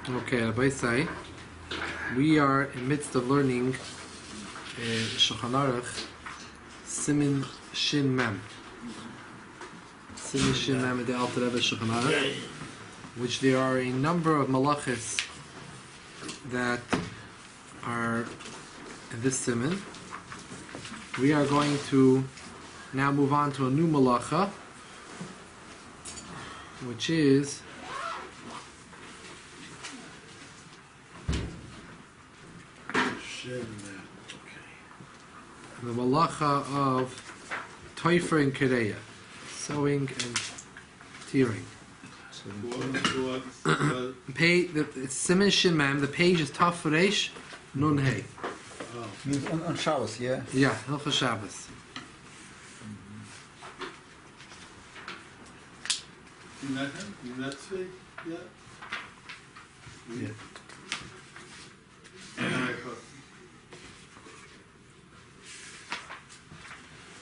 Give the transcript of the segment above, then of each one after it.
Okay, Rabbi say we are in midst of learning Shulchan Aruch Simin Shin Mem. Simin Shin Mem in the Alter Rebbe Shulchan Aruch, which there are a number of malachis that are in this simin. We are going to now move on to a new malacha, which is the malacha of toifer and kereya, sowing and tearing. It's Simin Shin Mem. The page is Taf Reish Nun Hey. Means on Shabbos, yeah? Yeah, Hilchos Shabbos. You met him? You met Tzvi yet? Yeah.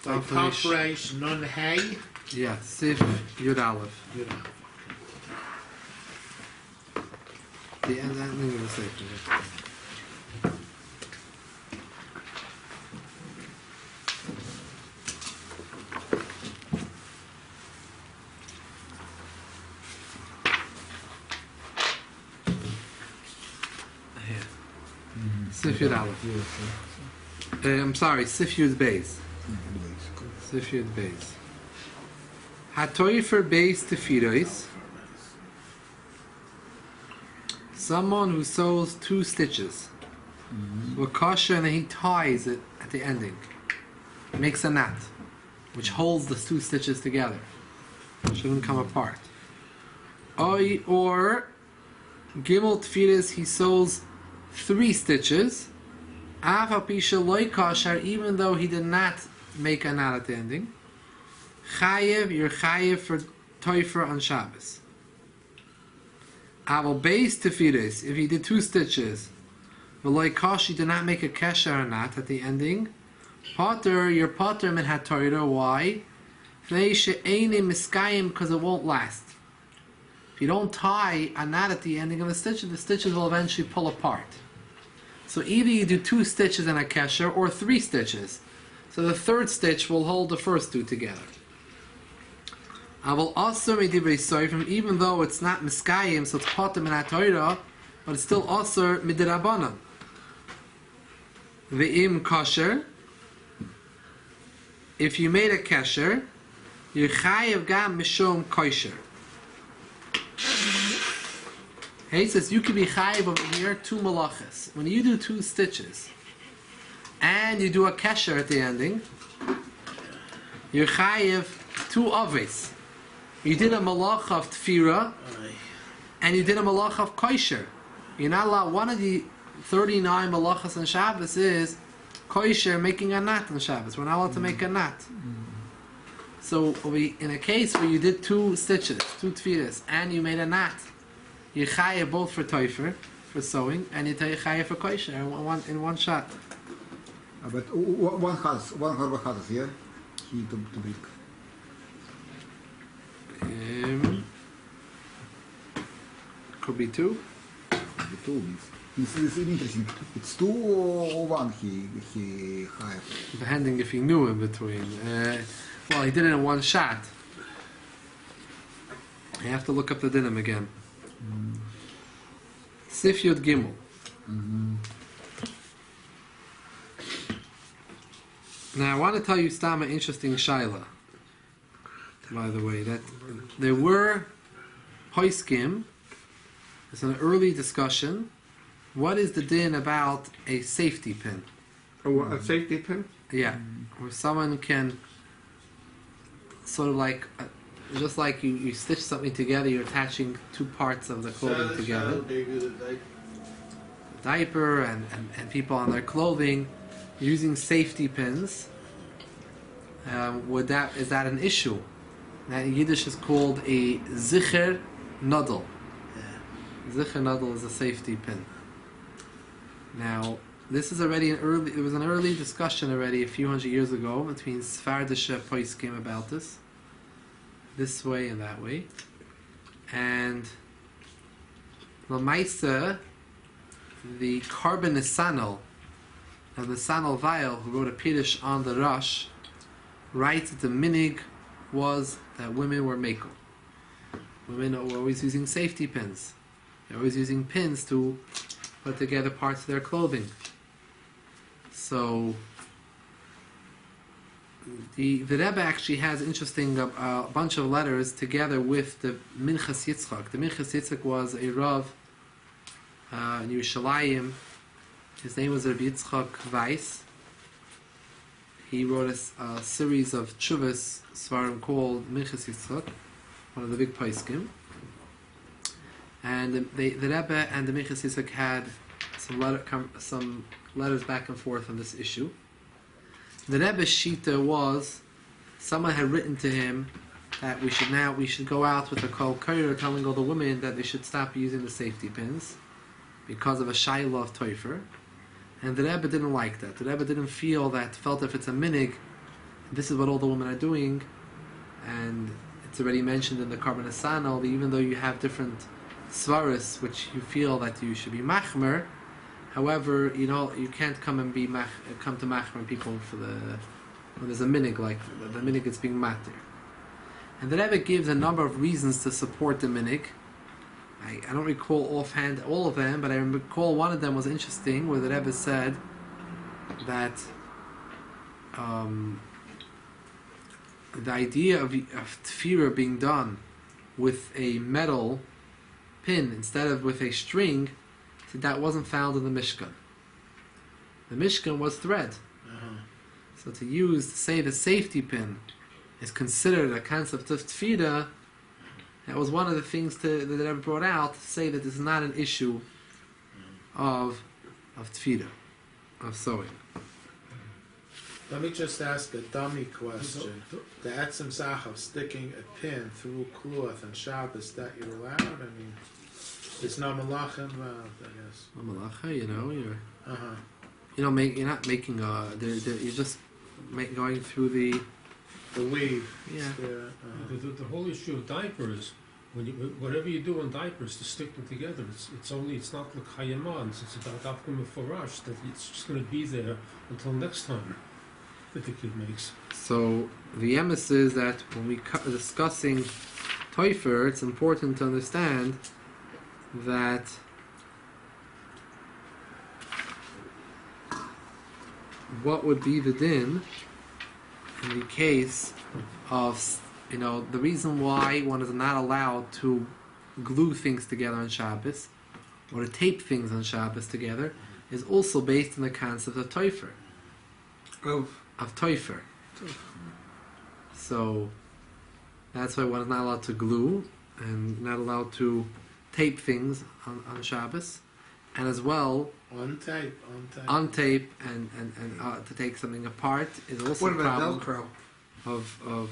Taf Reish Nun Hey. Yeah, Sif Yud Aleph. The end that thing of the sefer. Sif Yud Aleph. I'm sorry, Sif Yud Beis. Sif Yud Beis. Hatoifer Beis Tefiros. Someone who sews 2 stitches. With kosher, and then he ties it at the ending. Makes a knot, which holds the 2 stitches together. Shouldn't come apart. Or Gimel Tfiris, he sews 3 stitches. Afa Pisha Loi Kosher, even though he did not make a knot at the ending. Chayev, you're chayev for toifer on Shabbos. Aval Beis Tefiris, if he did 2 stitches, V'loi Kosh, he did not make a kesher or knot at the ending. Potter, your potter min ha-Torah, why? Because it won't last. If you don't tie a knot at the ending of the stitches will eventually pull apart. So either you do 2 stitches and a kesher, or 3 stitches. So the 3rd stitch will hold the first 2 together. I will also from, even though it's not miskayim, so it's potem in ha-Torah, but it's still also midirabanan. Ve'im kosher, if you made a kesher, you're chayev gam mishom kosher. He says you can be chayev over here 2 malachas. When you do 2 stitches and you do a kesher at the ending, you're chayev 2 aves. You did a malach of tefira, and you did a malach of kosher. You're not allowed. One of the 39 malachas on Shabbos is kosher, making a knot on Shabbos. We're not allowed to make a knot. So in a case where you did 2 stitches, 2 tefiras, and you made a knot, you chayev both for toifer, for sewing, and you chayev for kosher in one shot. But one has, yeah? He to break. Could be 2. The 2 means. It's interesting. It's 2 or 1 he hired. Depending if he knew in between. Well, he did it in one shot. You have to look up the dinim again. Sif Yud Gimel. Now I want to tell you Stam an interesting shaila. By the way, that there were Hoiskim. It's an early discussion. What is the din about a safety pin? A safety pin? Yeah, where someone can sort of like, just like you stitch something together, you're attaching 2 parts of the clothing together. Diaper and people on their clothing using safety pins. Is that an issue? That in Yiddish is called a zicher nodel. Zicher nodel is a safety pin. Now, this is already it was an early discussion already a few hundred years ago between Sfardische Poskim about this way and that way. And Lamaisa, the carbon Nisanel of the Sanal Weil, who wrote a Piddush on the Rosh, writes that the minig was that women were makel. Women were always using safety pins. They're always using pins to put together parts of their clothing. So the Rebbe actually has interesting a bunch of letters together with the Minchas Yitzchak. The Minchas Yitzchak was a Rav in Yerushalayim. His name was Rabbi Yitzchak Weiss. He wrote a series of tshuvas svarim called Minchas Yitzchak, one of the big paiskim. And the Rebbe and the Minchas Yitzchak had some letters back and forth on this issue. The Rebbe's shita was someone had written to him that we should go out with a kol koyer telling all the women that they should stop using the safety pins because of a shayla of toifer. And the Rebbe didn't like that. The Rebbe didn't felt if it's a minig, this is what all the women are doing, and it's already mentioned in the Karban Asanal that even though you have different svaris which you feel that you should be machmer, however, you can't come to machmer people when there's a minig, like the minig is being matir. And the Rebbe gives a number of reasons to support the minig. I don't recall offhand all of them, but I recall one of them was interesting, where the Rebbe said that the idea of tefillah being done with a metal pin instead of with a string, that wasn't found in the Mishkan. The Mishkan was thread. So to say the safety pin is considered a concept of tefillah, that was one of the things that the Rebbe brought out to say that this is not an issue of tefillah, of sewing. Let me just ask a dummy question. The etzem zach of sticking a pin through cloth on Shabbos, that you're allowed? I mean, it's no malachim involved, I guess. No malacha, you're not making you're just going through the weave. Yeah. The whole issue of diapers, whatever you do on diapers to stick them together, it's not like hayamans. It's about afkum farash that it's just going to be there until next time that the kid makes. So the emes is that when we discussing toifer, it's important to understand that what would be the din in the case of, the reason why one is not allowed to glue things together on Shabbos or to tape things on Shabbos together is also based on the concept of toifer. Of toifer. So that's why one is not allowed to glue and not allowed to tape things on Shabbos, and as well Untape. and to take something apart is also What a about problem Velcro?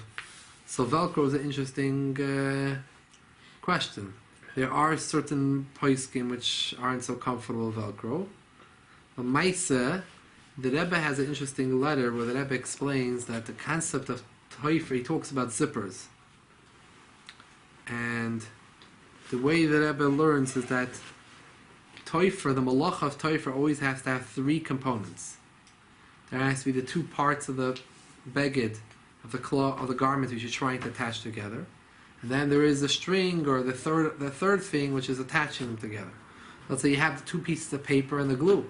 So Velcro is an interesting question. There are certain poskim which aren't so comfortable with Velcro. But Maisa, the Rebbe has an interesting letter where the Rebbe explains that the concept of toifer, he talks about zippers. And the way the Rebbe learns is that toifer, the malacha of toifer, always has to have three components. There has to be the two parts of the beged, of the cloth, of the garment which you're trying to attach together, and then there is the string or the third thing which is attaching them together. Let's say you have the two pieces of paper and the glue,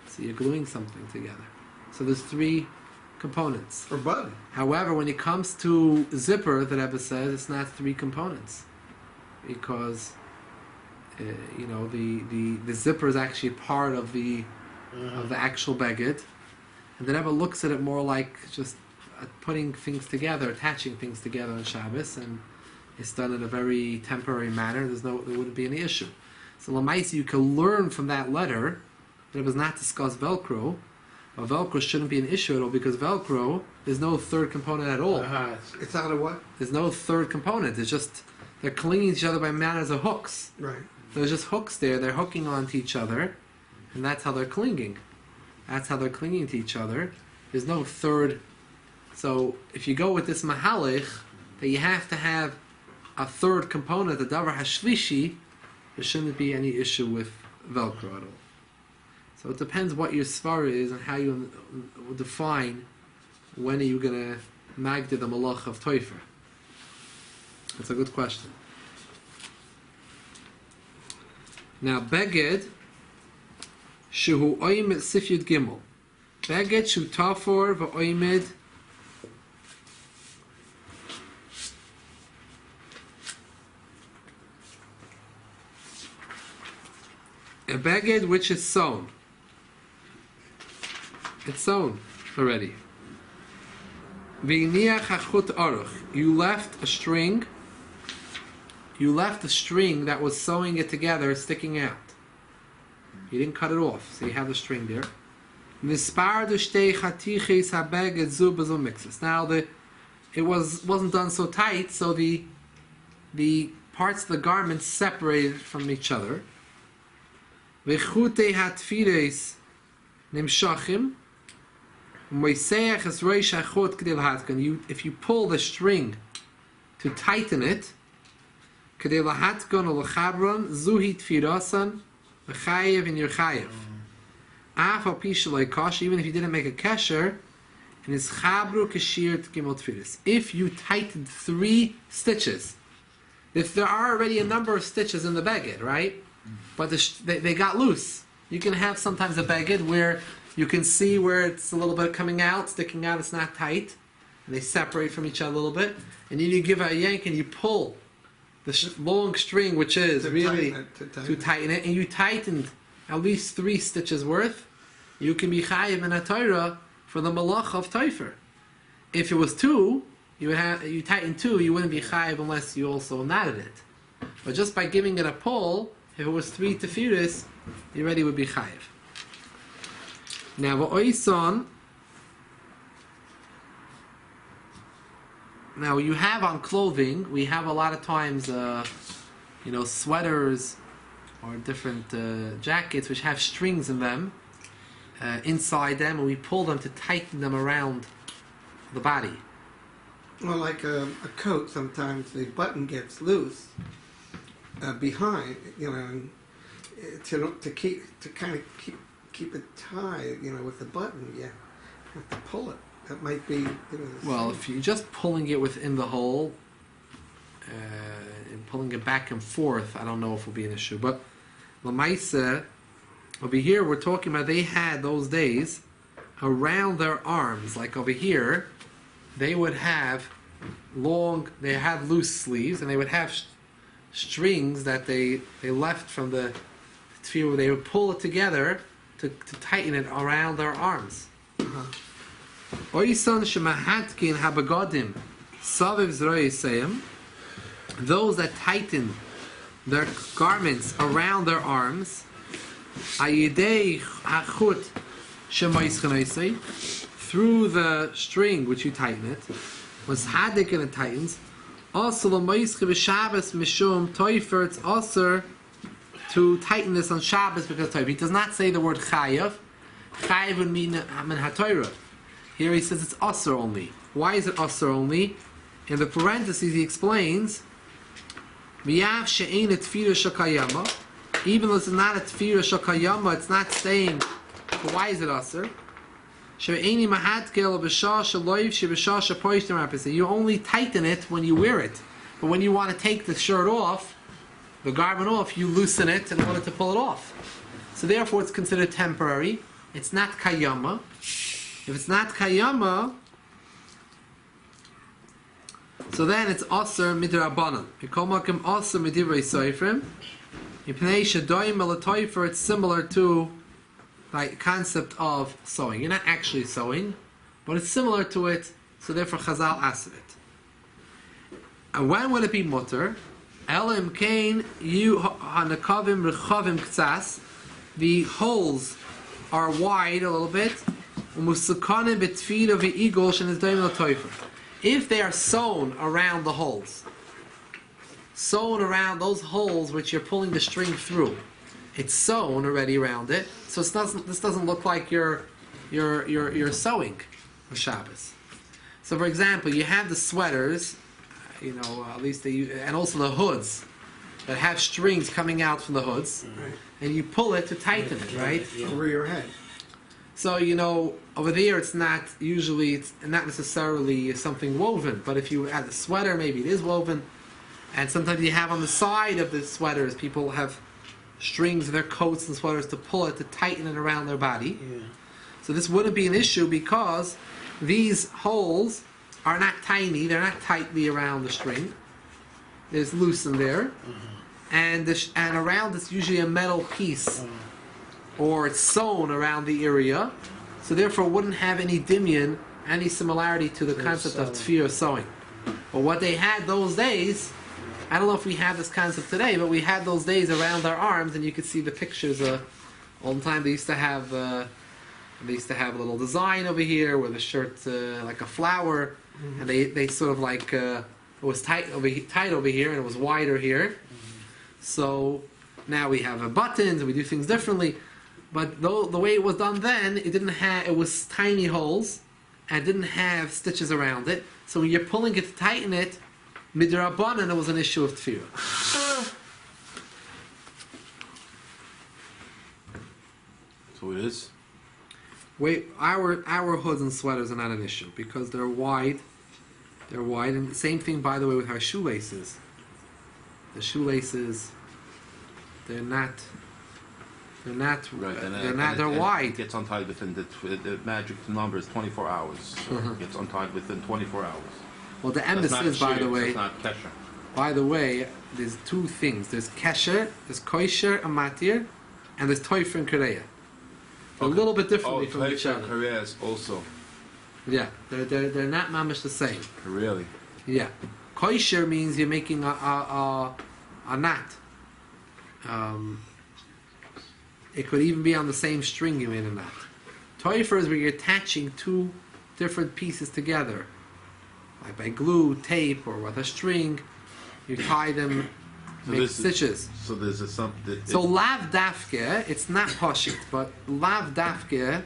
so you're gluing something together. So there's three components. Or bud. However, when it comes to zipper, the Rebbe says it's not three components, because the zipper is actually part of the actual beged, and the Rebbe looks at it more like just putting things together, attaching things together on Shabbos, and it's done in a very temporary manner. There wouldn't be any issue. So Lamaisi, you can learn from that letter that it was not discussed Velcro. But Velcro shouldn't be an issue at all, because Velcro, there's no third component at all. It's not a what? There's no third component. It's just they're clinging to each other by manners of hooks. Right. There's just hooks there. They're hooking onto each other, and that's how they're clinging. That's how they're clinging to each other. There's no third. So if you go with this mahalich, that you have to have a third component, the davar hashlishi, there shouldn't be any issue with Velcro at all. So it depends what your svara is and how you define when are you going to magda the malach of toifer. That's a good question. Now, beged shehu oimid sifyud gimel. Beged shu tafor v'oimid a beged which is sewn. It's sewn already. V'iniach hachut aruch. You left a string. You left a string that was sewing it together, sticking out. You didn't cut it off, so you have the string there. Mispar shtei chatiches habeged zu bezu mixes. Now it wasn't done so tight, so the parts of the garment separated from each other. V'chutei hatfires nimshachim. If you pull the string to tighten it, even if you didn't make a kesher, if you tightened 3 stitches, if there are already a number of stitches in the beged, right? But they got loose. You can have sometimes a beged where you can see where it's a little bit coming out, sticking out, it's not tight, and they separate from each other a little bit, and then you give it a yank and you pull the long string, which is really to tighten it, and you tightened at least 3 stitches worth, you can be chayiv in a Torah for the malach of toifer. If it was 2, you tighten 2, you wouldn't be chayiv unless you also knotted it. But just by giving it a pull, if it was 3 tefiris, you already would be chayiv. Now, now you have on clothing, we have a lot of times, sweaters or different jackets which have strings in them, inside them, and we pull them to tighten them around the body. Well, like a coat, sometimes the button gets loose behind, and to kind of keep it tied, with the button, you have to pull it. That might be. Well, if you're just pulling it within the hole and pulling it back and forth, I don't know if it will be an issue. But Lamaisa, over here, we're talking about they had those days around their arms, like over here, they would have they had loose sleeves, and they would have strings that they left from the tefillah. They would pull it together to tighten it around their arms. Oisan shemahatkin habagodim saviv zroyisayim. Those that tighten their garments around their arms, ayidei hachut shemoischanaisay, through the string which you tighten it, was hadik and it tightens. Also l'moische b'Shabbos mishum toifer. It's also to tighten this on Shabbos because toifer. He does not say the word chayav. Chayav would mean min haTorah. Here he says it's asr only. Why is it asr only? In the parentheses he explains, miyav she'ein tefira shakayama. Even though it's not a tefira shakayama, it's not staying. So why is it asr? She'eini mahatkel b'shah shaloiv sheb'shah shapoishtim rapisa. You only tighten it when you wear it, but when you want to take the shirt off, the garment off, you loosen it in order to pull it off. So therefore, it's considered temporary. It's not kayama. If it's not kayama, so then it's aser midrabanan. Ikomakim aser midivrei soifrim. Ipnei shadoyim elatoifer. It's similar to the concept of sewing. You're not actually sewing, but it's similar to it. So therefore, Chazal aser it. And when would it be mutter? Elim kain you hanakavim rechavim ktsas. The holes are wide a little bit. If they are sewn around the holes, sewn around those holes which you're pulling the string through, it's sewn already around it, so this doesn't look like you're sewing for Shabbos. So, for example, you have the sweaters, at least they use, and also the hoods. that have strings coming out from the hoods, Right. and you pull it to tighten it, right? Over your head. So, over there it's not necessarily something woven, but if you add a sweater, maybe it is woven. And sometimes you have on the side of the sweaters, people have strings in their coats and sweaters to pull it, to tighten it around their body. Yeah. So this wouldn't be an issue because these holes are not tiny, they're not tightly around the string. There's loose in there. And around it's usually a metal piece, or it's sewn around the area. So therefore it wouldn't have any dimion, any similarity to the concept of tefillah sewing. But what they had those days, I don't know if we have this concept today, but we had those days around our arms, and you could see the pictures all the time. They used to have a little design over here with a shirt like a flower, and they sort of like it was tight over here, and it was wider here. So now we have buttons, and we do things differently. But the way it was done then, it was tiny holes, and it didn't have stitches around it. So when you're pulling it to tighten it, midrabanan, it was an issue of tefillah. So it is. Wait, our hoods and sweaters are not an issue because they're wide. They're wide, and the same thing, by the way, with our shoelaces. The shoelaces, they're not. Right, They're wide. It gets untied within the magic number is 24 hours. So it gets untied within 24 hours. Well, the That's emphasis not is, by the shir, way. It's not kesher. By the way, there's two things. There's kesher, there's koisher and matir, and there's toifer and kareya. A little bit differently from each Taifa and other. Korea is also Yeah, they're not mamish the same. really. Yeah, koisher means you're making a knot. It could even be on the same string you made a knot. Toifer is where you're attaching two different pieces together, like by glue, tape, or with a string. You tie them, So make this is- stitches. So there's something. So lav dafke, it's not pashit, but lav dafke,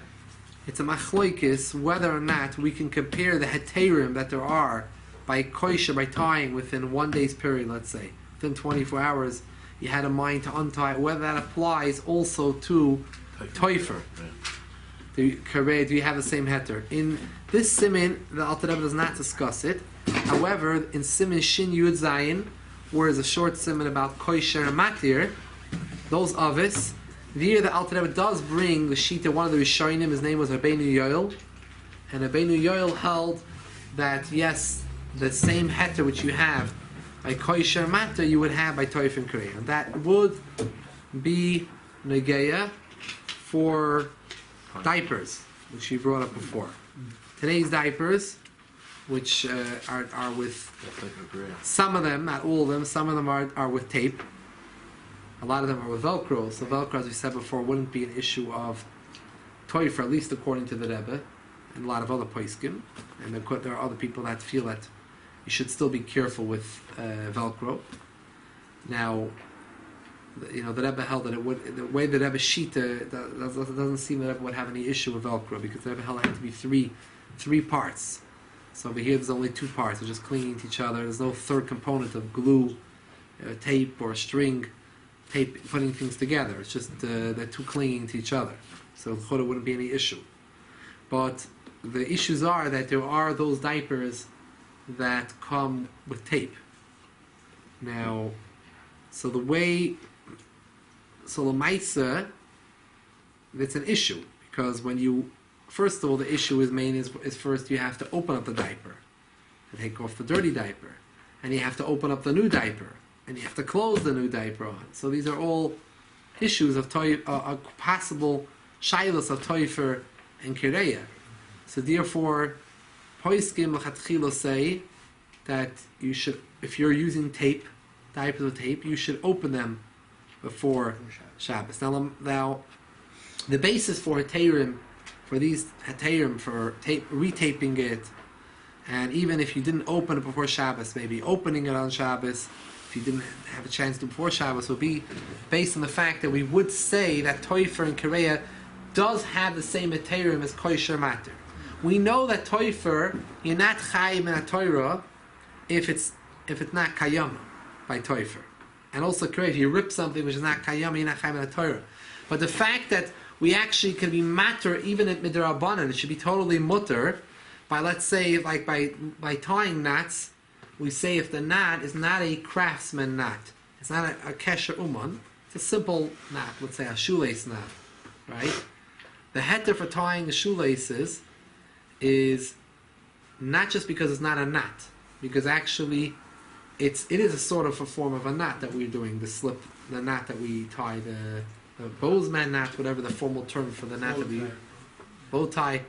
it's a machloikis whether or not we can compare the heterim that there are by koisha, by tying within 1 day's period, let's say, within 24 hours, you had a mind to untie, whether that applies also to toifer. Do you have the same heter? In this simin, the Alter Rebbe does not discuss it. However, in simin shin yud zayin, where is a short simin about koisher and matir, those avis, there the Alter Rebbe does bring the shita, one of the Rishonim, his name was Rabbeinu Yoel, and Rabbeinu Yoel held that yes, the same heter which you have by koisher and matir, you would have by toif and korea. And that would be negeya for diapers, which you brought up before. Today's diapers, which are with some of them, not all of them, some of them are with tape. A lot of them are with Velcro. So Velcro, as we said before, wouldn't be an issue of toifer, at least according to the Rebbe, and a lot of other poiskim. And there are other people that feel that you should still be careful with Velcro. Now, the Rebbe held that it would, the way the Rebbe shita doesn't seem that Rebbe would have any issue with Velcro, because the Rebbe held it had to be three parts. So over here there's only two parts, they're just clinging to each other. There's no third component of glue, tape, or string, tape putting things together. It's just they're two clinging to each other. So it wouldn't be any issue. But the issues are that there are those diapers that come with tape. Now, so the Maisa, it's an issue, because when you, first of all, the issue is first you have to open up the diaper and take off the dirty diaper, and you have to open up the new diaper, and you have to close the new diaper on. So these are all issues of possible shilas of toifer and kireya. So therefore, poiskim l'chatchila say that you should, if you're using tape, diapers with tape, you should open them before Shabbos. Now, the basis for heterim, for these heterim, for retaping it, and even if you didn't open it before Shabbos, maybe opening it on Shabbos, if you didn't have a chance to before Shabbos, will be based on the fact that we would say that Toifer and Kireya does have the same heterim as Koisher Mater. We know that Toifer, you're not Chayim in a Torah if it's not Kayama by Toifer. And also, if you rip something which is not kayam, you're not chayim in a Torah. But the fact that we actually can be matter even at midrabanan, it should be totally mutter by, let's say, like by tying knots. We say if the knot is not a craftsman knot, it's not a kesher uman, it's a simple knot, let's say a shoelace knot, right? The heter for tying the shoelaces is not just because it's not a knot, because actually it is a sort of a form of a knot that we're doing, the knot that we tie, the bowsman knot, whatever the formal term for the knot that we bow tie.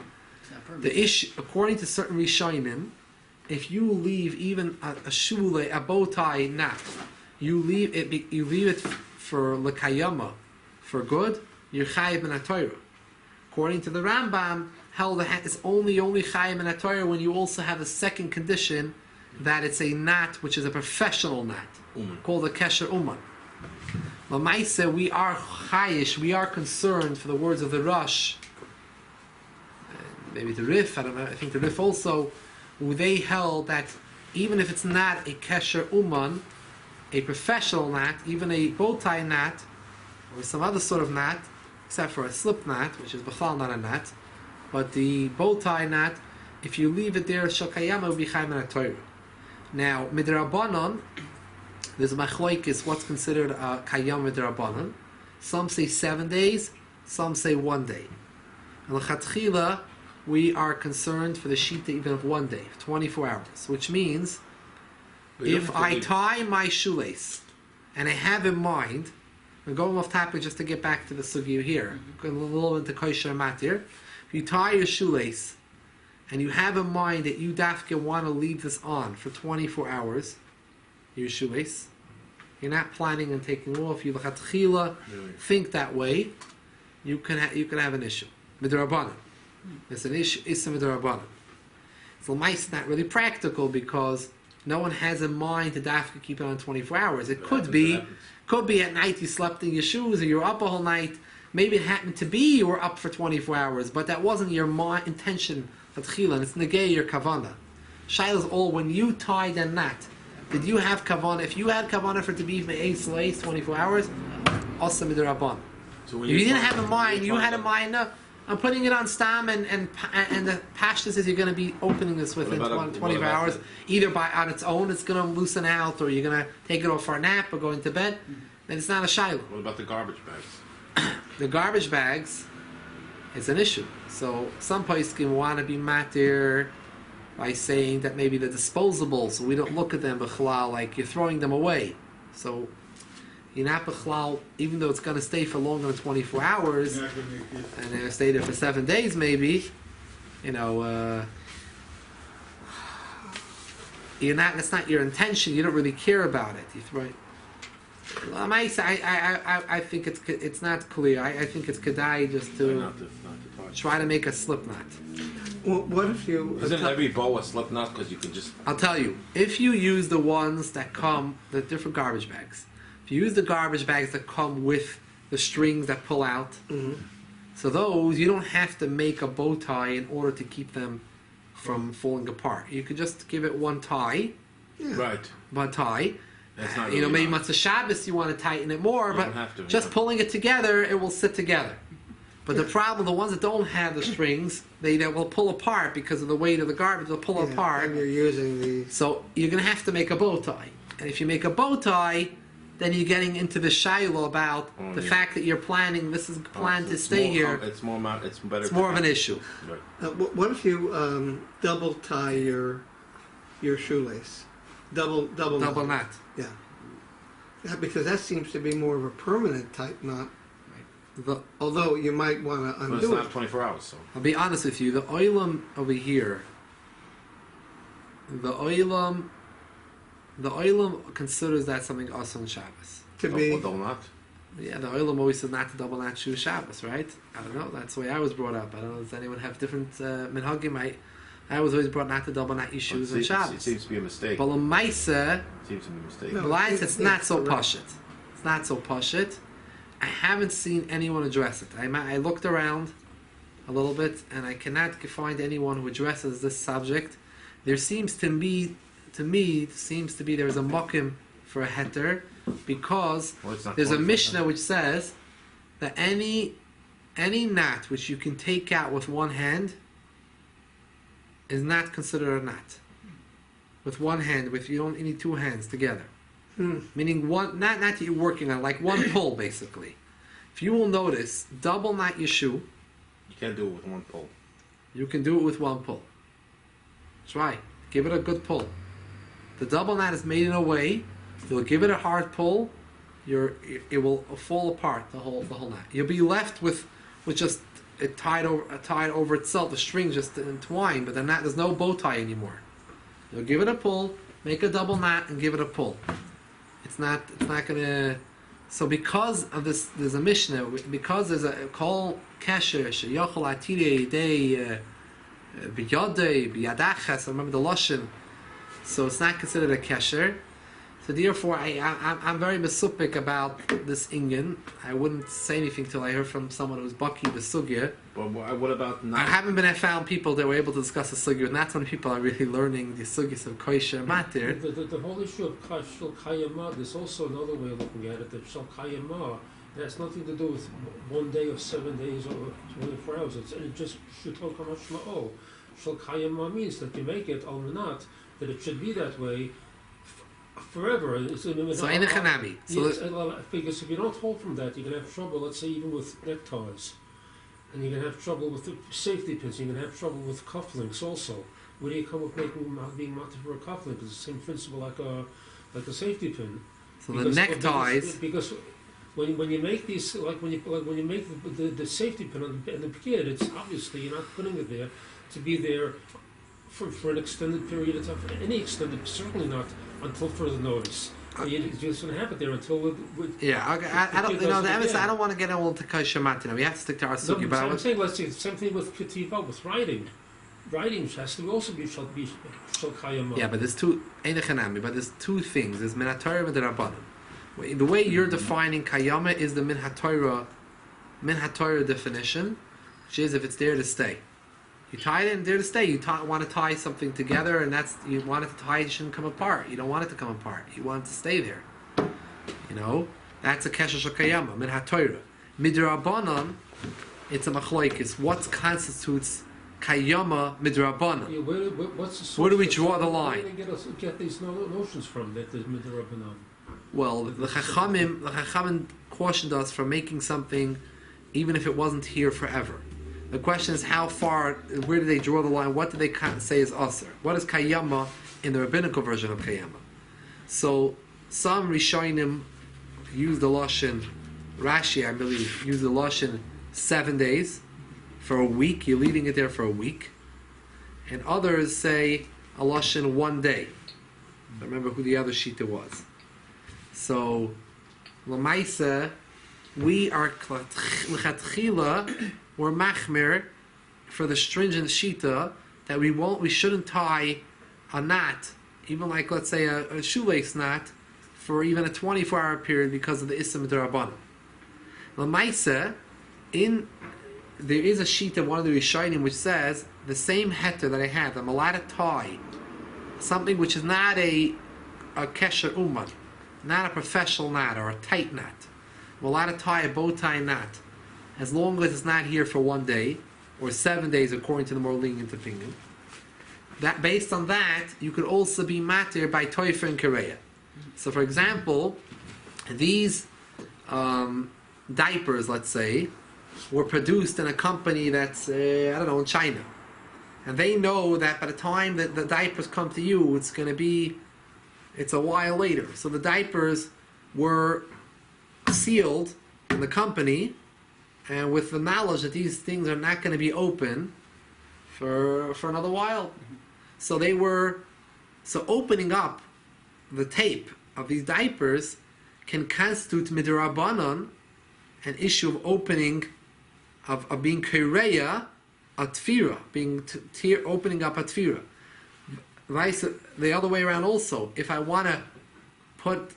The issue, according to certain Rishonim, if you leave even a bow tie knot, you leave it for lekayama, for good, you're chayiv in a Torah. According to the Rambam, held it's only chayiv in a Torah when you also have a second condition that it's a knot which is a professional knot called a kesher uman. Lamaisa, we are chayish, we are concerned for the words of the Rosh, maybe the Rif, I don't know, I think the Rif also, they held that even if it's not a kesher uman, a professional knot, even a bow tie knot, or some other sort of knot, except for a slip knot, which is b'chal not a knot, but the bow tie knot, if you leave it there, shokayama will be chayim in a Torah. Now, midrabanan, there's a machloikis, what's considered a kayam midrabanan. Some say 7 days, some say 1 day. And l'chatchila, we are concerned for the shita even of 1 day, 24 hours, which means if I tie my shoelace and I have in mind, we're going off topic just to get back to the sugya here, going a little into kosher matir. If you tie your shoelace and you have in mind that you dafka want to leave this on for 24 hours, your shoelace, you're not planning on taking off, you think that way, you can have an issue. Midrabanan. It's an issue, it's a midrabanan. So it's not really practical because no one has in mind to dafka keep it on 24 hours. It could be at night you slept in your shoes or you're up a whole night. Maybe it happened to be you were up for 24 hours, but that wasn't your intention at chila, and it's negay your kavana. Shaila's all, when you tied that knot, did you have kavana? If you had kavana for it to be me'ez leis 24 hours, also midrabanan. So if you didn't have in mind, you had in mind, no, I'm putting it on stam and the pashta says you're going to be opening this within 24 hours. Either on its own it's going to loosen out, or you're going to take it off for a nap or go into bed. Then it's not a shayla. What about the garbage bags? The garbage bags is an issue. So some poskim want to be matir by saying that maybe the disposables, we don't look at them b'chalal like you're throwing them away. So you're not b'chalal, even though it's going to stay for longer than 24 hours, and they're going to stay there for 7 days maybe, you're not, that's not your intention, you don't really care about it. You throw it. I think it's not clear. I think it's kedai just to try to make a slip knot. Well, what if you... Isn't every bow a slip knot? Because you can just... I'll tell you. If you use the ones that come, the different garbage bags, if you use the garbage bags that come with the strings that pull out, so those, you don't have to make a bow tie in order to keep them from falling apart. You could just give it one tie. Right. One tie. That's not really maybe Matzah Shabbos you want to tighten it more, You but don't have to, just pulling it together, it will sit together. But the problem, the ones that don't have the strings, they will pull apart because of the weight of the garbage. They'll pull apart. And you're using the... So you're going to have to make a bow tie. And if you make a bow tie, then you're getting into the shiloh about the fact that you're planning. This is planned to stay here. It's more. It's better. It's more of an issue. Right. What if you double tie your shoelace? Double knot. Yeah. Because that seems to be more of a permanent type knot. Although you might want to undo But it's not 24 hours, so... I'll be honest with you. The oilam over here, the oilam considers that something also on Shabbos. To be... Double knot? Yeah, the oilam always says not to double knot shoe Shabbos, right? I don't know. That's the way I was brought up. I don't know. Does anyone have different minhagim? I was always brought not to double knot shoes on Shabbos. It seems to be a mistake. But l'maisa, Seems to be a mistake. No. it's not so pashit. It's not so pashit. I haven't seen anyone address it. I looked around a little bit, and I cannot find anyone who addresses this subject. There seems to me, there's a mokim for a heter because Well, it's not there's a 25, Mishnah huh? which says that any knot which you can take out with one hand is not considered a knot. With one hand, you don't need two hands together. Meaning one, not that you're working on, like one pull basically. If you will notice, double knot your shoe, You can't do it with one pull. you can do it with one pull. That's right. Give it a good pull. The double knot is made in a way, you'll give it a hard pull, it will fall apart, the whole knot. You'll be left with just it tied over itself, the string just entwined, but then there's no bow tie anymore. You'll give it a pull, make a double knot, and give it a pull. It's not gonna. So because of this, there's a Mishnah. Because there's a kol kesher sheyochol atire day biyadei biyadachas. I remember the lashon. So it's not considered a kesher. So therefore, I'm very mesupik about this inyan. I wouldn't say anything till I heard from someone who's baki the sugya. But what about I not? haven't been found people that were able to discuss the sugya, and that's when people are really learning the sugyas of kosher matir. The whole issue of Shal Kayama, there's also another way of looking at it, that Shal Kayama has nothing to do with 1 day or 7 days or 24 hours. It just Shuto Kamashma'o. Shal Kayama means that you make it al not, that it should be that way forever. So in a chanami. Yes, because if you don't hold from that, you're going to have trouble, let's say, even with neckties. And you're going to have trouble with the safety pins. You're going to have trouble with cufflinks also. Where do you come with being mounted for a cufflink? It's the same principle like a safety pin. So the neckties. Because when you make these, like when you make the safety pin on the kid, it's obviously you're not putting it there to be there for an extended period of time. Any extended, certainly not until further notice. You just going to have it there until. Yeah, okay, I don't. You know, I don't want to get into kosher matir. We have to stick to our sugi. But I'm saying, let's see, the same thing with ketiva, with writing. Writing has to also be shal kayama. Yeah, but there's two einachanami. But there's two things. There's min haTorah and the rabbanim. The way you're defining kayama is the min haTorah definition, which is if it's there to stay. You tie it in there to stay. You want to tie something together, and you want it to tie. It shouldn't come apart. You don't want it to come apart. You want it to stay there. You know, that's a kesher shakayama min haTorah. Midrabanan, it's a machlokes. What constitutes kayama midrabanan? Yeah, what's the source Where do we draw the line? Where do they get these notions from that there's midrabanan? Well, the Chachamim cautioned us from making something, even if it wasn't here forever. The question is how far, where do they draw the line? What do they say is aser? What is kayama in the rabbinical version of kayama? So some Rishonim use the lashon, Rashi I believe, use the lashon 7 days for a week. You're leaving it there for a week, and others say a lashon 1 day. I remember who the other shita was. So Lamaisa, we are l'chatchila. We're machmir for the stringent shita that we shouldn't tie a knot, even like let's say a shoelace knot, for even a 24-hour period because of the Isam D'Rabbanan. L'maisa, there is a shita, one of the Rishonim, which says the same heter that I have, I'm allowed to tie something which is not a kesher uman, not a professional knot or a tight knot. I'm allowed to tie a bow tie knot, as long as it's not here for 1 day or 7 days, according to the more lenient opinion. That based on that, you could also be matir by toifer and kareya. So, for example, these diapers, let's say, were produced in a company that's in China, and they know that by the time that the diapers come to you, it's a while later. So the diapers were sealed in the company, and with the knowledge that these things are not going to be open for another while. So opening up the tape of these diapers can constitute midrabanan, an issue of opening, of being kireya, a tfira, opening up a tfira. The other way around also, if I want to put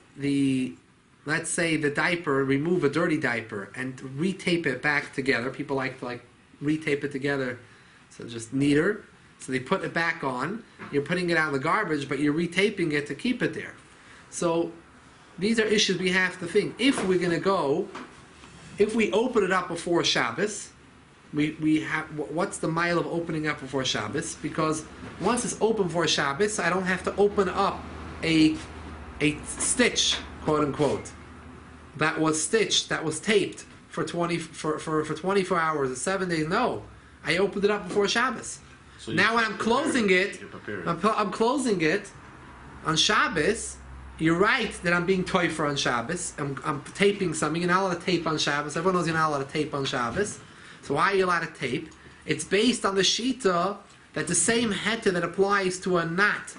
let's say the diaper, remove a dirty diaper and retape it back together. People like to retape it together, so just neater. So they put it back on. You're putting it out in the garbage, but you're retaping it to keep it there. So these are issues we have to think. If we're going to go, if we open it up before Shabbos, we have, what's the mile of opening up before Shabbos? Because once it's open before Shabbos, I don't have to open up a stitch, quote unquote, that was stitched, that was taped for 24 hours or 7 days. No, I opened it up before Shabbos. So now when I'm closing it, you're prepared. I'm closing it on Shabbos. You're right that I'm being toifer on Shabbos. I'm taping something. You're not allowed to tape on Shabbos. Everyone knows you're not allowed to tape on Shabbos. So why are you allowed to tape? It's based on the shita that the same heter that applies to a knot,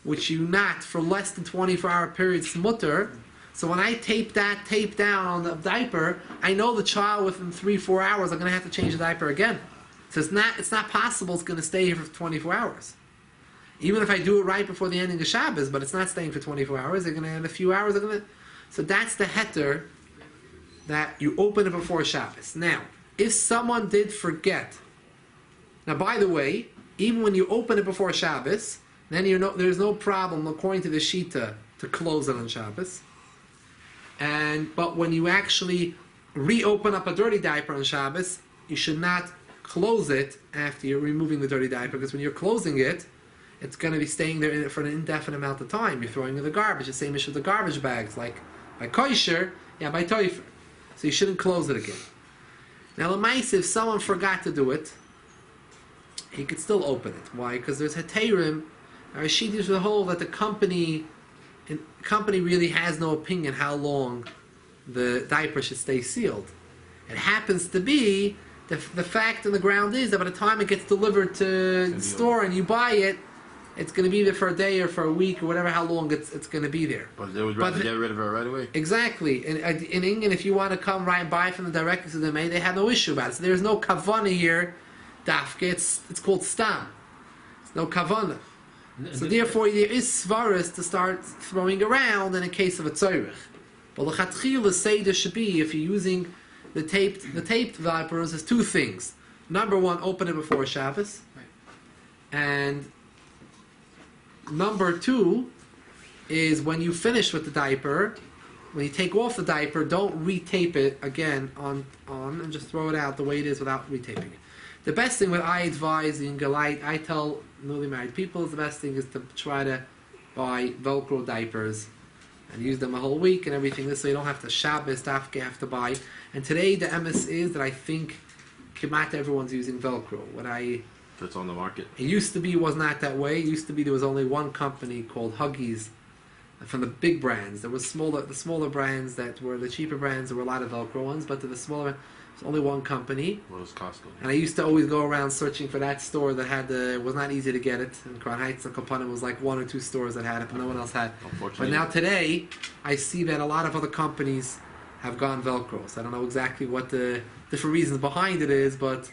which you knot for less than 24-hour periods, mutter. So when I tape down on the diaper, I know the child within 3-4 hours I'm going to have to change the diaper again. So it's not possible it's going to stay here for 24 hours. Even if I do it right before the ending of Shabbos, but it's not staying for 24 hours. They're going to, in a few hours, so that's the heter that you open it before Shabbos. Now, if someone did forget, now by the way, even when you open it before Shabbos, then there's no problem according to the shita to close it on Shabbos. But when you actually reopen up a dirty diaper on Shabbos, you should not close it after you're removing the dirty diaper, because when you're closing it, it's going to be staying there for an indefinite amount of time. You're throwing in the garbage. The same issue with the garbage bags, like by kosher, by toifer. So you shouldn't close it again. Now, l'maisa, if someone forgot to do it, he could still open it. Why? Because there's heterim. Rashidis the whole that the company really has no opinion how long the diaper should stay sealed. It happens to be the fact on the ground is that by the time it gets delivered to the store and you buy it, it's going to be there for a day or for a week or whatever, how long it's going to be there. But they would rather get rid of it right away. Exactly. In England, if you want to come right and buy from the directly to the maid, they have no issue about it. So there's no kavana here, dafke. It's called stam. There's no kavana. So therefore, there is svaras to start throwing around in a case of a tzoyrich. But l'chatchila seder should be, if you're using the taped diapers, there's two things. Number one, open it before Shabbos. And number two is when you finish with the diaper, when you take off the diaper, don't retape it again on and just throw it out the way it is without retaping it. The best thing, what I advise in Galite, I tell newly married people, is the best thing is to try to buy Velcro diapers and use them a whole week and everything. This way you don't have to Shabbos, dafke have to buy. And today the MS is that I think Kimat everyone's using Velcro. That's on the market. It used to be was not that way. It used to be there was only one company called Huggies from the big brands. There was the smaller brands that were the cheaper brands. There were a lot of Velcro ones, but the smaller, there's only one company. What was Costco? And I used to always go around searching for that store that had it was not easy to get it. In Crown Heights and Kapanim was like 1 or 2 stores that had it, but no one else had. Unfortunately. But now today, I see that a lot of other companies have gone Velcro. So I don't know exactly what the different reasons behind it is, but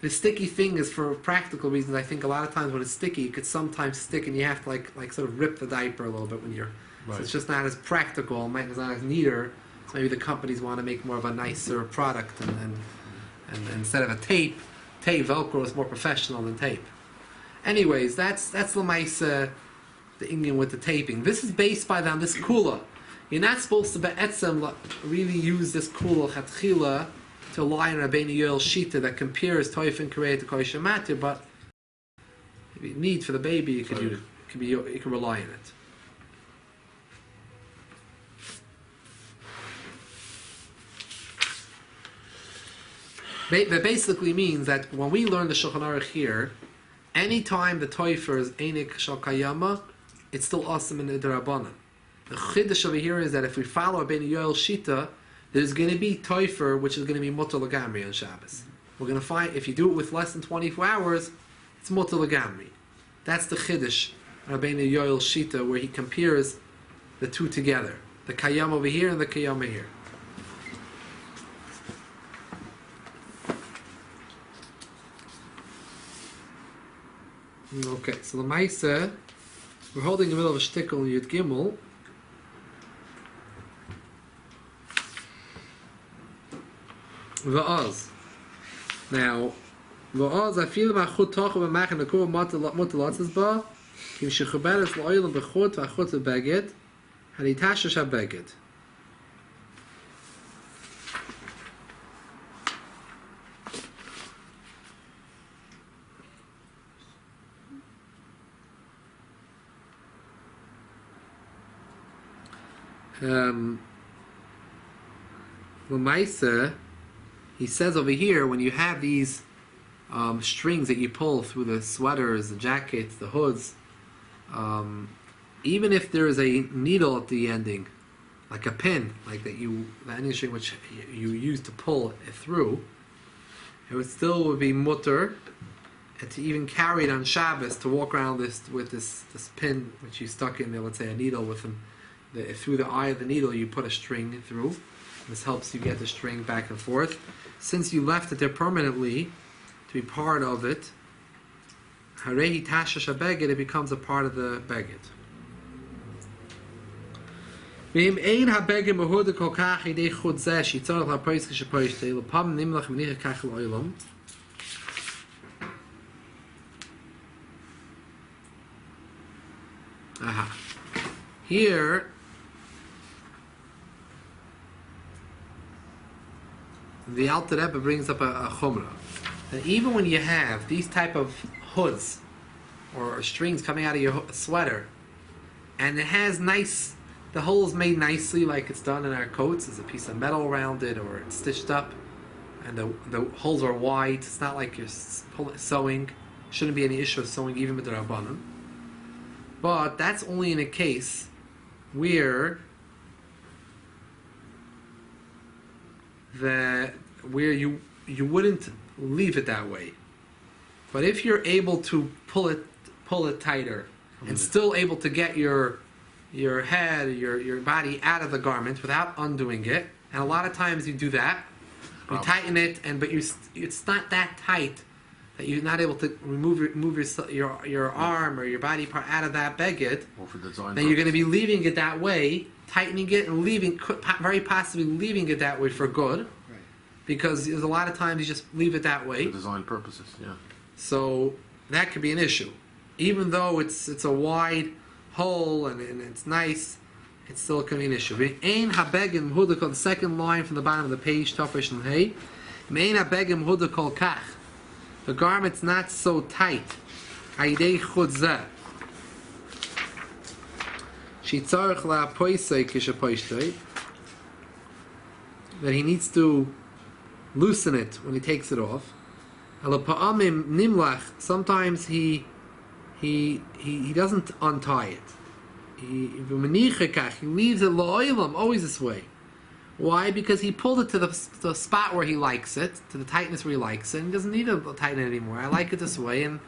the sticky thing is for practical reasons. I think a lot of times when it's sticky, it could sometimes stick, and you have to like sort of rip the diaper a little bit when you're. Right. So it's just not as practical. It's not as neater. So maybe the companies want to make more of a nicer product, and instead of a tape, Velcro is more professional than tape. Anyways, that's l'maisa the Indian with the taping. This is based by them. This kula. You're not supposed to be'etzem really use this kula chatchila to rely on Rabbeinu Yoel Shita that compares Toif and Karei to Kosher Matir, but if you need for the baby, you can rely on it. That basically means that when we learn the Shulchan Aruch here, anytime the Toifer is Einik Shal Kayama, it's still awesome in the Darabanan. The Chiddush over here is that if we follow Rabbeinu Yoel Shita, there's going to be toifer, which is going to be mutter lagamri on Shabbos. We're going to find, if you do it with less than 24 hours, it's mutter lagamri. That's the chiddush, Rabbeinu Yoel Shita, where he compares the two together. The kayam over here and the kayam over here. Okay, so the Maisa, we're holding in the middle of a shtickle in Yud Gimel. Va'az. Now, va'az, I feel my chut tochu b'machin l'kur motelatzes ba, kim shechuberes l'oilam b'chut v'achut v'beged, Haritashash habeged. L'maisa, he says over here, when you have these strings that you pull through the sweaters, the jackets, the hoods, even if there is a needle at the ending, like a pin, like the ending string which you use to pull it through, it would be mutter to even carry it on Shabbos, to walk around with this pin which you stuck in there, let's say a needle with them. Through the eye of the needle you put a string through. This helps you get the string back and forth. Since you left it there permanently to be part of it, Harehi Tashash HaBeged, it becomes a part of the Beged. V'im ein HaBeged Mehuda Kol Kach Yidei Chud Zeh Shitzorach LaPoisk Shepoishtei L'pam Nimlach Menicha Kach L'Olam. Aha. Here, the Alter Rebbe brings up a chumrah that even when you have these type of hoods or strings coming out of your sweater, and it has the hole's made nicely like it's done in our coats, there's a piece of metal around it or it's stitched up, and the holes are wide, it's not like you're sewing, shouldn't be any issue of sewing even with the Rabbanim. But that's only in a case where you wouldn't leave it that way. But if you're able to pull it tighter and still able to get your head, your body out of the garment without undoing it, and a lot of times you do that, you tighten it, but it's not that tight that you're not able to remove your arm or your body part out of that beged, then you're going to be leaving it that way, tightening it and very possibly leaving it that way for good. Right. Because there's a lot of times you just leave it that way. For design purposes, yeah. So that could be an issue. Even though it's a wide hole and it's nice, it still can be an issue. Ein habegim hudakol, the second line from the bottom of the page, Tafish and Hey. Ein habegim hudakol kach. The garment's not so tight. Aidei chudzeh. Shitzarech la poisei kishapoishtei. That he needs to loosen it when he takes it off. Alapa'amim nimlach. Sometimes he doesn't untie it. He leaves it la'olam, always this way. Why? Because he pulled it to the spot where he likes it, to the tightness where he likes it, and he doesn't need to tighten it anymore. I like it this way, and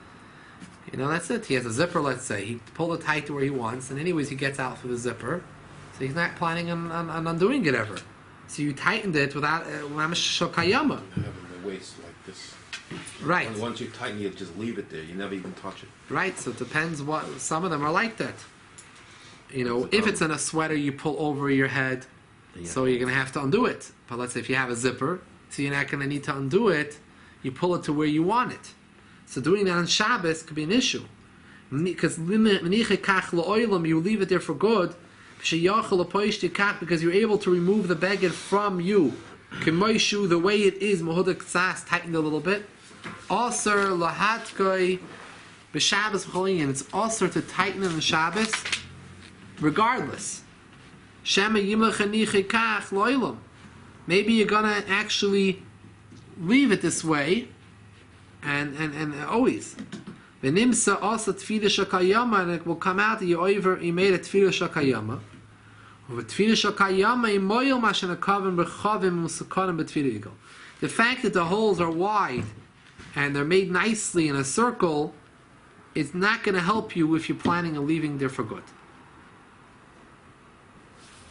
that's it. He has a zipper, let's say. He pulled it tight to where he wants, and anyways he gets out through the zipper, so he's not planning on undoing it ever. So you tightened it without shokayama. Having the waist like this. Right. And once you tighten, you just leave it there. You never even touch it. Right. So it depends. Some of them are like that. If it's in a sweater, you pull over your head. Yeah. So you're going to have to undo it. But let's say if you have a zipper, so you're not going to need to undo it, you pull it to where you want it. So doing that on Shabbos could be an issue. Because you leave it there for good, because you're able to remove the beged from you. The way it is, tightened a little bit. Asr lahatkoi b'Shabbos b'cholin, it's asr to tighten in the Shabbos, regardless. Shema yimlach aniche kach lo'ilam. Maybe you're gonna actually leave it this way, and always. V'nimsa also tefila shakayama, and it will come out that you made a tefila shakayama. The fact that the holes are wide and they're made nicely in a circle is not going to help you if you're planning on leaving there for good.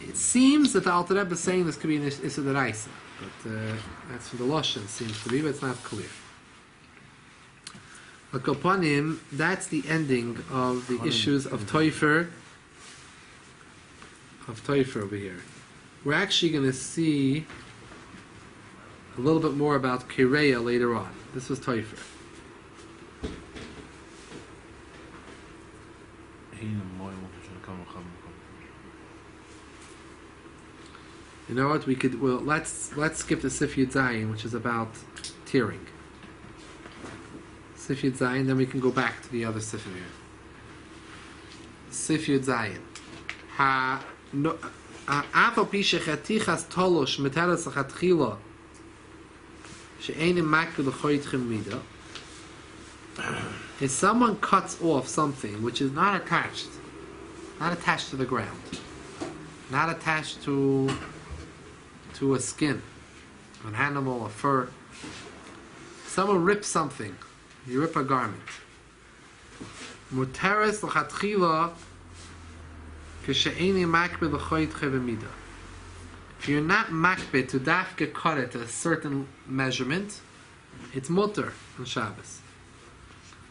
It seems that the Alter Rebbe is saying this could be an Issa D'Oraisa, but that's from the Lashon, seems to be, but it's not clear. Look upon him, that's the ending of the issues of Teufer. Over here. We're actually going to see a little bit more about Kireya later on. This was Teufer. You know what? We could. Well, let's skip to Sif Yud Zayin, which is about tearing. Sif Yud Zayin, then we can go back to the other Sifim here. Sif Yud Zayin. Ha no. Afal pishe chatichas tolosh meteres lachatchila she'enim makul lechoytchem mida. If someone cuts off something which is not attached to the ground, not attached to a skin, an animal, a fur. Someone rips something. You rip a garment. Muteres l'chatchila k'she'eni makbid l'choytche v'mida. If you're not makbid to dafke cut it a certain measurement, it's mutter on Shabbos.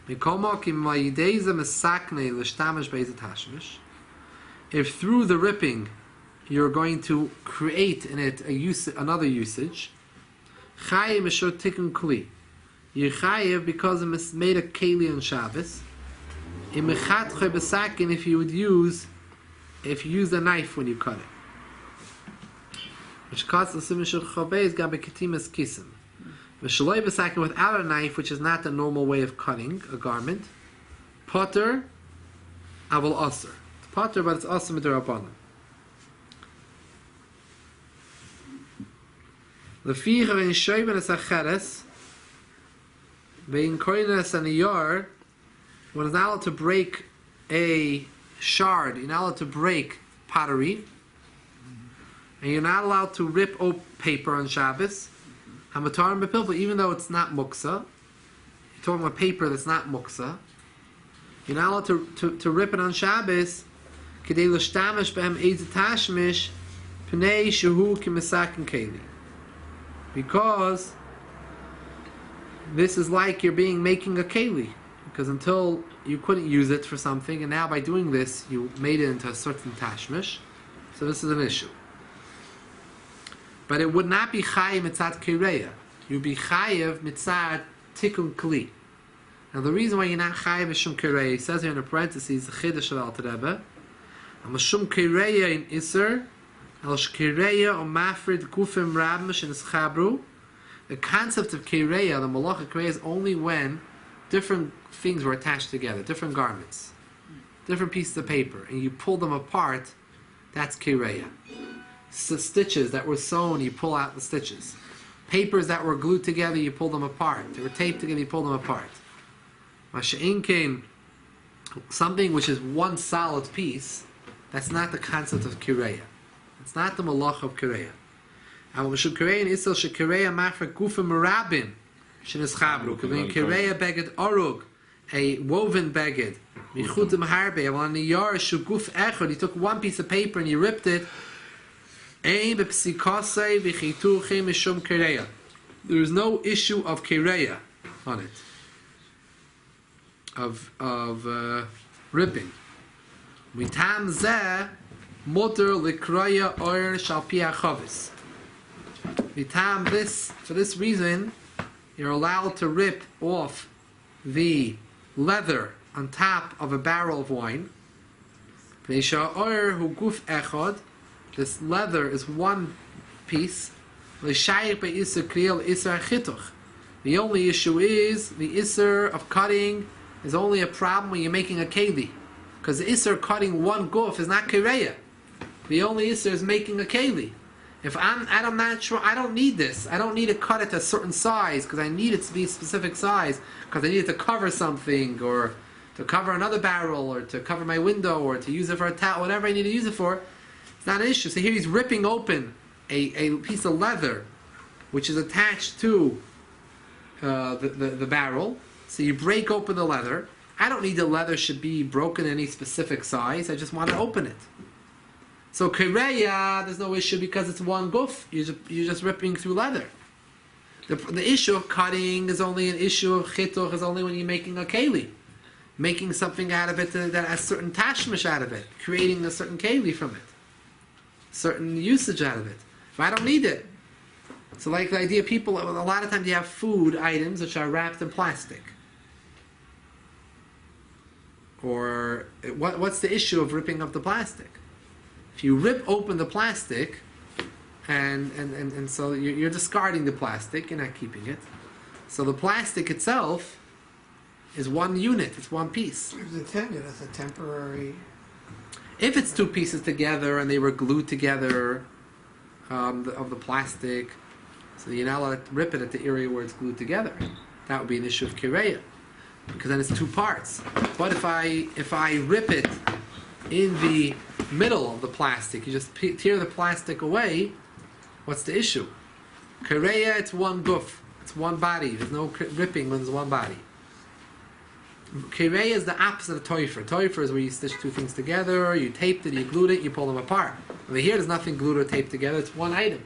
If through the ripping you're going to create in it another usage, chayiv mishur tikkun kli. You're chayiv because it's made a keli on Shabbos. If you use a knife when you cut it, which cuts the simishur chavez gabe ketimas kisim. Without a knife, which is not the normal way of cutting a garment, potter, avol aser. It's potter, but it's aser midrabanan. The fiche when shoyben es acheres, bein koines and a yard, when it's not allowed to break a shard, you're not allowed to break pottery, and you're not allowed to rip paper on Shabbos. Hamatar and bepilpul, even though it's not muksa, you're talking about paper that's not muksa, you're not allowed to rip it on Shabbos, k'dei l'shtamish b'hem eiz tashmish, p'nei shehu k'mesakin keli. Because this is like you're making a keli. Because until you couldn't use it for something, and now by doing this, you made it into a certain tashmish. So this is an issue. But it would not be chayiv mitzad kireya. You'd be chayiv mitzad tikkun kli. Now the reason why you're not chayiv is shum kireya, he says here in the parentheses, the chiddush of Alter Rebbe, am shum kireya in iser, al shkireya o mafrid gufim rabmish in chabru. The concept of kireya, the malacha kireya, is only when different things were attached together, different garments, different pieces of paper, and you pull them apart. That's kireya. Stitches that were sewn, you pull out the stitches. Papers that were glued together, you pull them apart. They were taped together, you pull them apart. Masha'in came, something which is one solid piece, that's not the concept of kireya. It's not the malach of kireya. Kireya isel shekireya mafra gufa merabim sheneschabru. Kireya beged orug, a woven beged, michutim harbe, on the yar shuguf echad, you took one piece of paper and you ripped it. There is no issue of kireya on it, of ripping. Mitam zeh muter likraya or shalpi achavis. Mitam this, for this reason, you're allowed to rip off the leather on top of a barrel of wine. Veisha or hu guf echad. This leather is one piece. The only issue is the isser of cutting is only a problem when you're making a keli, because the isser cutting one guf is not kireya. The only isser is making a keli. If I'm not sure, I don't need this. I don't need to cut it to a certain size because I need it to be a specific size because I need it to cover something or to cover another barrel or to cover my window or to use it for a towel, whatever I need to use it for. It's not an issue. So here he's ripping open a piece of leather which is attached to the barrel. So you break open the leather. I don't need the leather should be broken any specific size. I just want to open it. So kireya, there's no issue because it's one guf. You're just ripping through leather. The issue of cutting is only an issue of chituch is only when you're making a keli. Making something out of it that has certain tashmish out of it. Creating a certain keli from it. Certain usage out of it. If I don't need it. So like the idea, people, a lot of times you have food items which are wrapped in plastic. Or what's the issue of ripping up the plastic? If you rip open the plastic, and so you're discarding the plastic. You're not keeping it. So the plastic itself is one unit. It's one piece. It was intended as a temporary. If it's two pieces together and they were glued together of the plastic, so you're not allowed to rip it at the area where it's glued together. That would be an issue of kireya, because then it's two parts. But if I rip it in the middle of the plastic, you just tear the plastic away, what's the issue? Kireya, it's one guf, it's one body. There's no ripping when there's one body. Kireya is the opposite of toifer. Toifer is where you stitch two things together, you taped it, you glued it, you pull them apart. Over here, there's nothing glued or taped together, it's one item.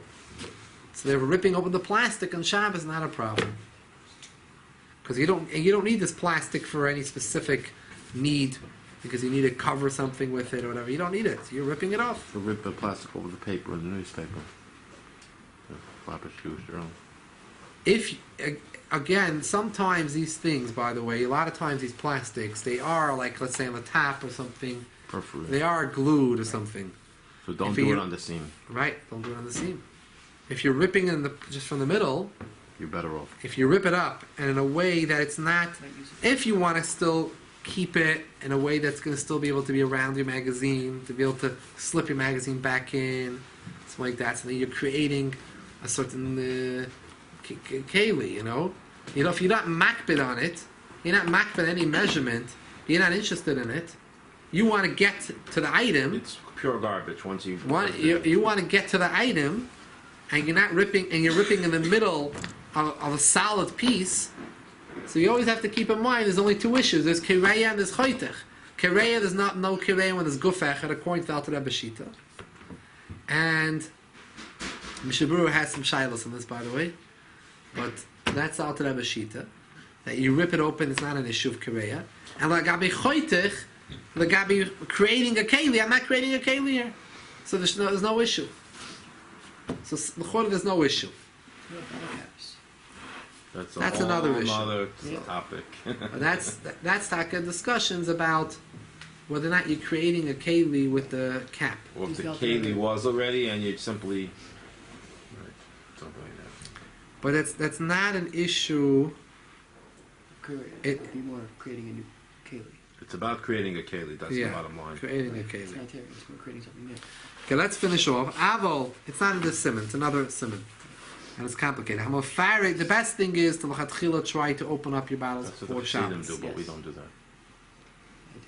So they're ripping open the plastic on Shabbos, not a problem. Because you don't need this plastic for any specific need, because you need to cover something with it or whatever. You don't need it. You're ripping it off. To rip the plastic over the paper in the newspaper. Flapper shoes, your own. If again, sometimes these things, by the way, a lot of times these plastics, they are like, let's say on the top or something, Perforated. they are glued or something. So don't If do you- it on the seam. Right? Don't do it on the seam. If you're ripping just from the middle, You're better off. if you rip it up and in a way that it's not, if you want to still keep it in a way that's going to still be able to be around your magazine, to be able to slip your magazine back in, something like that, so then you're creating a certain keli, you know, if you're not makbid on it, you're not makbid any measurement, you're not interested in it, you want to get to the item, It's pure garbage once you... you want to get to the item, and you're not ripping, and you're ripping in the middle of a solid piece. So you always have to keep in mind there's only two issues. There's kireya and there's choitech. Kireya, there's no kireya when there's gufech, according to the Alter Rebbe Shita. And Mishaburu has some shilas on this, by the way. But that's the Alter Rebbe Shita. That you rip it open, it's not an issue of kireya. And lagabi choitech, lagabi creating a keli, I'm not creating a keli here. So there's no issue. So there's no issue. That's another issue. Another topic. But that's taka discussions about whether or not you're creating a keli with the cap. Or if the keli was already and you simply... Right, something like that. But that's not an issue. It'd be more creating a new keli. It's about creating a keli, that's the bottom line. Creating a It's keli. not tearing, it's more creating something new. Okay, let's finish off. Avol, it's not in this simon, it's another simon. And it's complicated. The best thing is to l'chatchila try to open up your bottles That's what the before Chassidim Shabbos. do, but we Yes. don't do that. I do.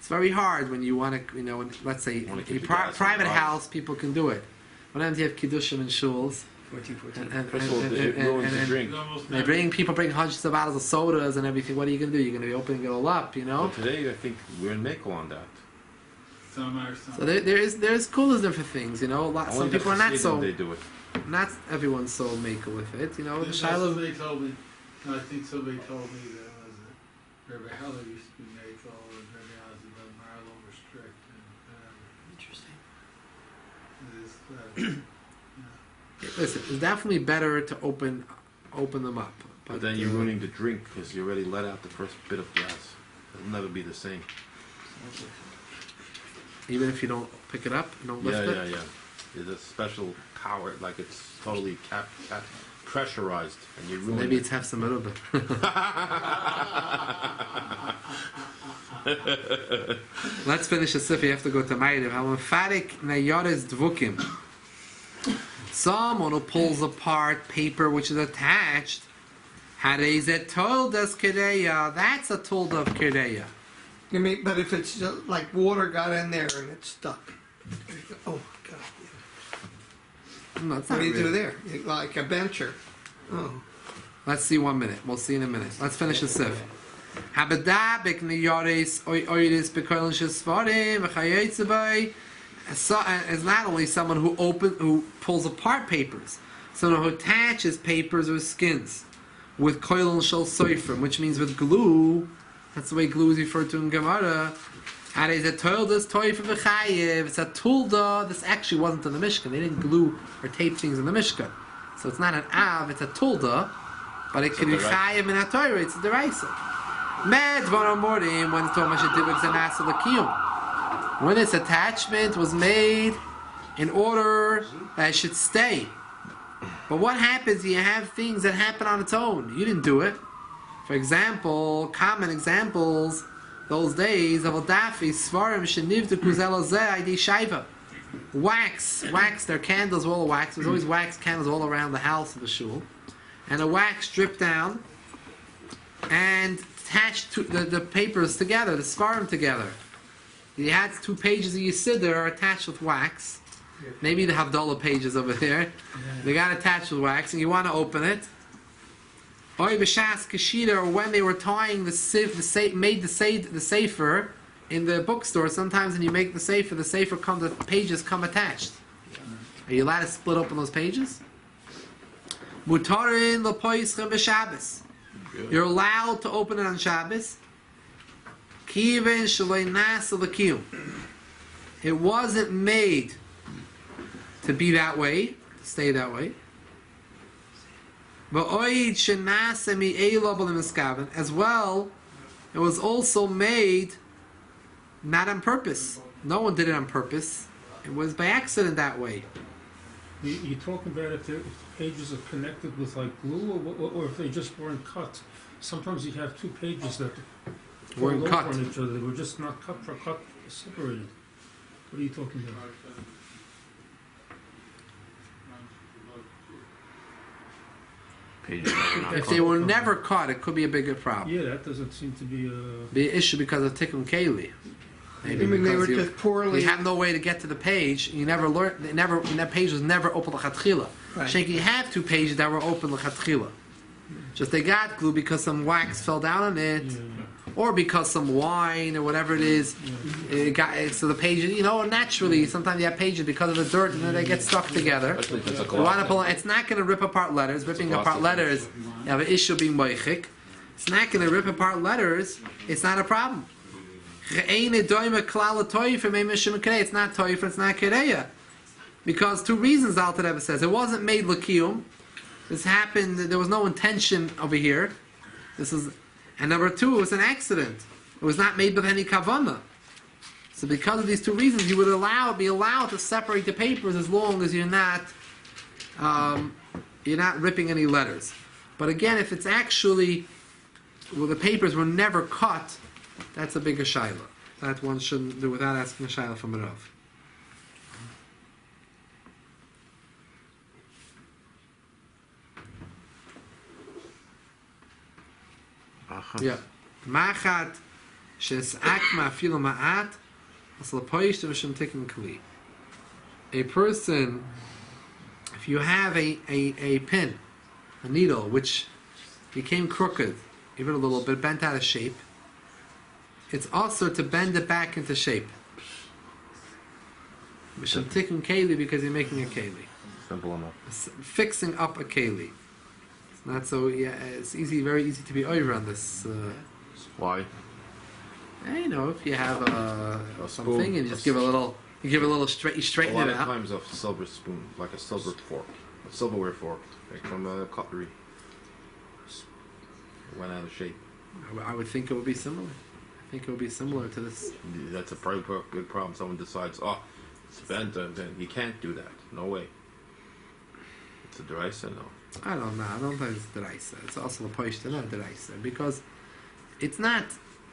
It's very hard when you want to, let's say, Wanna in keep a your gas in private the house, people can do it. When you have kiddushim and shuls, 14. First of all, it ruins the drink. people bring hundreds of bottles of sodas and everything. What are you going to do? You're going to be opening it all up, But today, I think we're in Mako on that. Some are some. So there's cool different things, A lot. Some Only the people are not Chassidim, so. they do it. Not everyone's so maker with it, The Shiloh. Somebody told me, I think somebody told me that was that Rebbe Heller used to be Mako and Rebbe Ozzy, but Marlo was strict and Interesting. Listen, it's definitely better to open them up. But then you're ruining the drink because you already let out the first bit of gas. It'll never be the same. Even if you don't pick it up, you don't lift it. Yeah. There's a special power, like it's totally pressurized, and you ruin Maybe it. it's half some little bit. Let's finish the sif. You have to go to Ma'ariv. Hamafarik nayares dvukim. Someone who pulls apart paper which is attached. Harezet toldas kereya. That's a tolda of kereya. But if it's just like water got in there and it's stuck. Oh my God. No, it's What not do you do really. there? Like a bencher. Oh. Let's see 1 minute. We'll see in a minute. Let's finish the sif. Habadabik niyares oiris bekoilin shesvarim v'chayetzavai. Is not only someone who pulls apart papers, someone who attaches papers or skins with koilin shel soifrim, which means with glue. That's the way glue is referred to in Gemara. And it's a toildas toifer v'chayev. It's a tulda. This actually wasn't in the Mishkan. They didn't glue or tape things in the Mishkan. So it's not an av, it's a tulda. But it could be chayev in a Torah. It's a deraisa. Med v'amorim when Thomas did with zanasa l'kiyum. When this attachment was made in order that it should stay. But what happens? You have things that happen on its own. You didn't do it. For example, common examples those days of Adafi Svarim Shenivdu Kuzelozeh Aidi Shaiva. Wax, their candles were all wax. There's always wax candles all around the house of the shul. And the wax dripped down and attached to the papers together, the Svarim together. You had 2 pages of Yisidah are attached with wax. Maybe the Havdalah pages over there. They got attached with wax, and you want to open it. Oy b'shas kashida, or when they were tying the sefer in the bookstore. Sometimes when you make the sefer the pages come attached. Are you allowed to split open those pages? Mutarin l'poischem b'Shabbos. You're allowed to open it on Shabbos. Kiven shalei nasa l'kiyum. It wasn't made to be that way, to stay that way. As well, it was also made not on purpose. No one did it on purpose. It was by accident that way. You're talking about if the pages are connected with like glue, or if they just weren't cut. Sometimes you have 2 pages that Weren't cut. on each other. They were just not cut, separated. What are you talking about? Pages that are not If cut. they were never cut, it could be a bigger problem. Yeah, that doesn't seem to be Be an issue because of Tikkun Keli. Maybe I mean, they were because just poorly. you have no way to get to the page. You never learned. That page was never open l'chatchila. Right. Sheikh, you have 2 pages that were open l'chatchila. Just they got glue because some wax fell down on it, or because some wine or whatever it is. It got so the pages. Naturally, sometimes you have pages because of the dirt and then they get stuck together. Especially if it's a You want to gloss. pull. It's not going to rip apart letters. Ripping apart letters, you have an issue being moichik. It's not going to rip apart letters. It's not a problem. It's not toifer, it's not kereya. Because 2 reasons Alter Rebbe says. It wasn't made l'kiyum. This happened, there was no intention over here. And number 2, it was an accident. It was not made with any kavanah. So because of these 2 reasons, you would be allowed to separate the papers as long as you're not ripping any letters. But again, if it's actually, the papers were never cut, that's a bigger shaila. That one shouldn't do without asking a shaila from a Rav. Yeah. Machat shes'akma afilu ma'at asal poish t'v'shem tikkun kli. A person, if you have a pin, a needle, which became crooked, even a little bit, bent out of shape, it's also to bend it back into shape. V'shem tikkun keli, because you're making a keli. Simple enough. Fixing up a keli. Not so. Yeah, it's very easy to be over on this. Why? If you have something spoon. and you just give a little, you straighten A lot it of out. times a silver spoon, like a silver fork, a silverware fork, like from a cutlery. Went out of shape. I would think it would be similar. I think it would be similar to this. That's a probably big problem. Someone decides, it's bent, then you can't do that. No way. It's a deraisa, no. I don't know. I don't think it's deraisa. It's also a poishta, not deraisa, because it's not.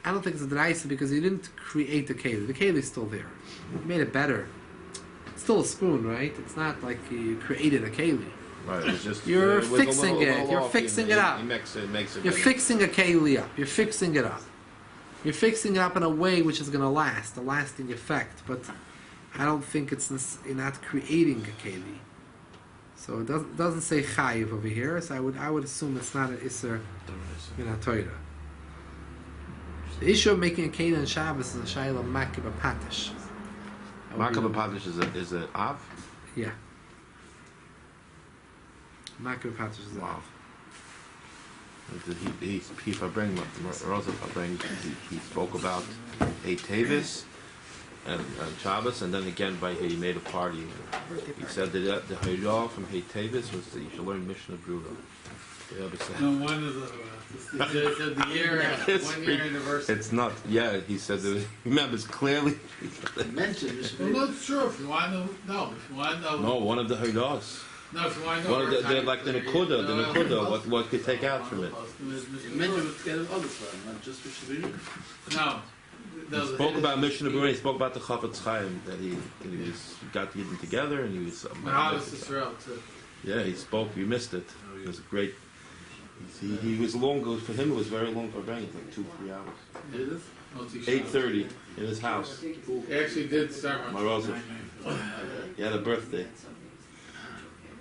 I don't think it's a deraisa because you didn't create the keli. The keli is still there. You made it better. It's still a spoon, right? It's not like you created a keli. Right, it's just You're with a fixing it. You're off, fixing it up. He makes it You're bigger. fixing a keli up. You're fixing it up. You're fixing it up in a way which is going to last, a lasting effect. But I don't think you're not creating a keli. So it doesn't say chayiv over here. So I would assume it's not an iser in a Torah. The issue of making a keli on Shabbos is a shayla makib patish. Makab Padish is a av? Yeah. Makib patish is Wow. av. He spoke about a Tavis and Shabbos, and then again he made a party. He said that the Hayah from Hey Tavis was that you should learn Mishnah Brura. No, one of the He said the year, It's 1 year re- anniversary. It's not. Yeah, he said that. He remembers clearly. Mentioned this. Well, no, it's true. If you want to know, no. If you want to know, No, one of the Haidas. no. If you want to know, One of the, our they're time like the period, Nakuda. What could take out from it? Mentioned with together other stuff, not just for Shavir. No. He spoke about Mishnah Berurah. He spoke about the Chafetz Chaim that he got them together and he was. Mahalis Israel too. Yeah, he spoke. You missed it. It was a great. He was long. For him, it was very long. Like 2-3 hours. 8:30 in his house. He actually did start on Morozov. He had a birthday.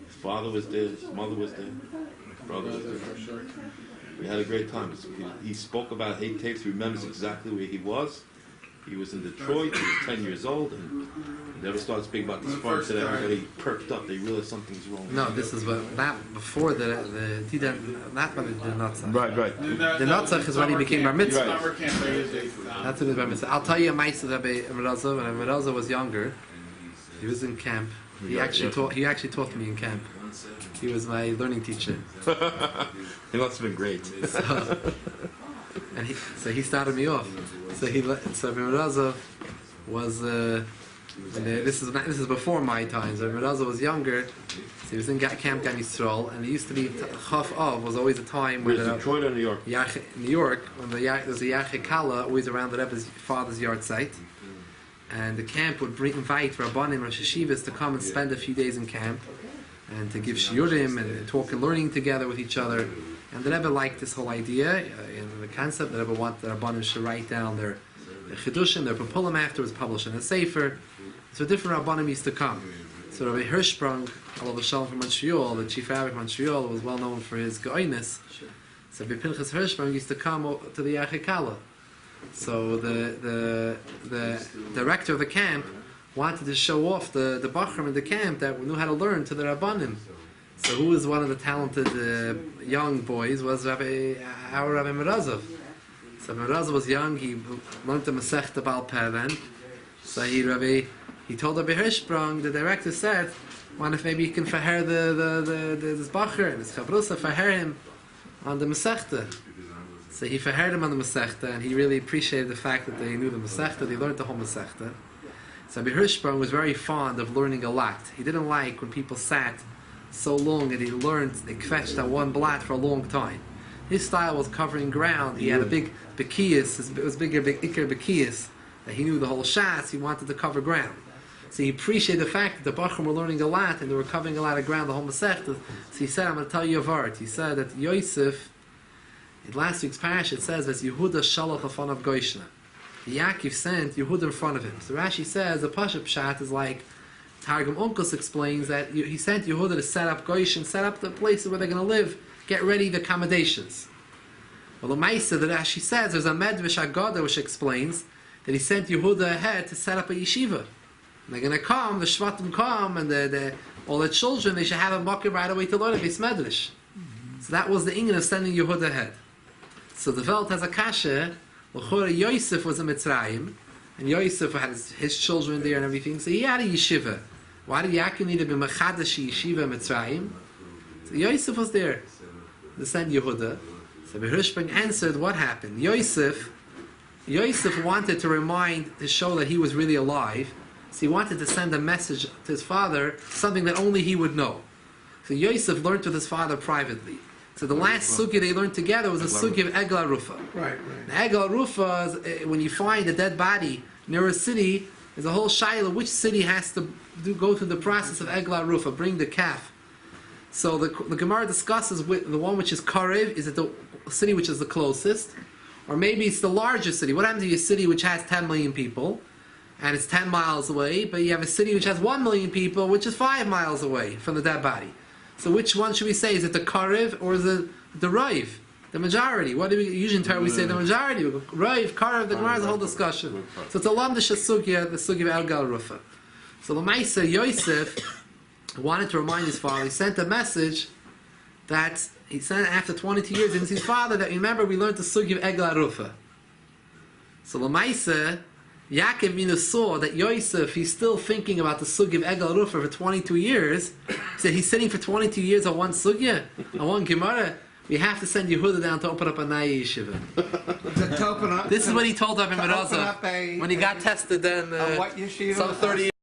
His father was there. His mother was there. His brother was there. for a short time. We had a great time. He spoke about hate tapes. He remembers exactly where he was. He was in Detroit. He was 10 years old, and he never started speaking about the sparks. And everybody perked up. They realized something's wrong. No, this is what that before the that one did not say. Right. The Natzach is when he became Bar Mitzvah. Summer camp, they usually, That's what it is Bar Mitzvah. I'll tell you a Ma'aseh Rabbi Merazov. When Merazov was younger, he was in camp. He actually taught me in camp. He was my learning teacher. He must have been great. So he started me off. So Merazov was this is before my time. So Merazov was younger. So he was in Camp Gan Yisrael, and it used to be Chaf Av was always a time when Detroit or New York? New York, when there's a Yache Kala always around the Rebbe's father's yard site, and the camp would invite Rabbanim or Sheshivas to come and spend a few days in camp, and to give shiurim and talk and learning together with each other. And the Rebbe liked this whole idea, the concept. The Rebbe wanted the Rabbanim to write down their chidushim, their populim afterwards, publish in a sefer. So different Rabbanim used to come. So Rabbi Hirschsprung, Allah Shalom from Montreal, the chief rabbi of Montreal, was well known for his goiness. So Rabbi Pinchas Hirschsprung used to come to the Yachikala. So the director of the camp wanted to show off the Bachram in the camp that knew how to learn to the Rabbanim. So who was one of the talented young boys was our Rabbi Merazov. So Merazov was young, he learned the Masechta Baal Peh then. So he told Rabbi Hirschsprung, the director said, wonder if maybe you can faher this Bacher and his Chavrusa, faher him on the Masechta. So he fahered him on the Masechta, and he really appreciated the fact that they knew the Masechta, they learned the whole Masechta. So Rabbi Hirschsprung was very fond of learning a lot. He didn't like when people sat so long and they fetched that one blot for a long time. His style was covering ground. He had a big bekiyas, it was big ikar bekiyas, that he knew the whole shas, he wanted to cover ground. So he appreciated the fact that the Bachram were learning a lot and they were covering a lot of ground, the whole Masechta. So he said, I'm going to tell you a vart. He said that Yosef, in last week's parish, it says that Yehuda shalach afon of Goishna. Yaakov sent Yehuda in front of him. So Rashi says the Pashup Pshat is like Targum Onkus explains that he sent Yehuda to set up Goshen, set up the places where they're going to live, get ready the accommodations. Well, the Maisa that Rashi says there's a Medrash Agada which explains that he sent Yehuda ahead to set up a yeshiva. And they're going to come, the Shvatim come, and all the children, they should have a bucket right away to learn a Beis Medrash. So that was the Inyan of sending Yehuda ahead. So the Welt has a kasha. L'chora Yosef was a Mitzrayim, and Yosef had his children there and everything. So he had a yeshiva. Why did Yaakov need to be mechadash yeshiva Mitzrayim? So Yosef was there to send Yehuda. So Hirschsprung answered what happened. Yosef wanted to show that he was really alive. So he wanted to send a message to his father, something that only he would know. So Yosef learned with his father privately. So the last sugya they learned together was the sugya of Egla Rufa. Right. Egla Rufa is when you find a dead body near a city, there's a whole shaila which city has to go through the process of Egla Rufa, bring the calf. So the Gemara discusses the one which is Karev, is it the city which is the closest? Or maybe it's the largest city. What happens to a city which has 10 million people and it's 10 miles away, but you have a city which has 1 million people which is 5 miles away from the dead body? So which one should we say? Is it the Karev or is it the Raiv? The majority. What do we usually in Torah we say the majority? Raiv, Karev, the Gemara is a whole discussion. So it's a lamdish sugya, the sugya of El Rufa. So the Maisa Yosef wanted to remind his father, he sent a message that he sent after 22 years, and his father that remember we learned the sugya of Egla Rufa. So the Maisa, Yaakov Minu saw that Yosef, he's still thinking about the sugya of Egla Rufa for 22 years. He said he's sitting for 22 years on one sugya, on one Gemara. we have to send Yehuda down to open up a Naya Yeshiva. To open up, This is what he told Rabbi to open Meraza up a, when he got tested then a what yeshiva? some 30 years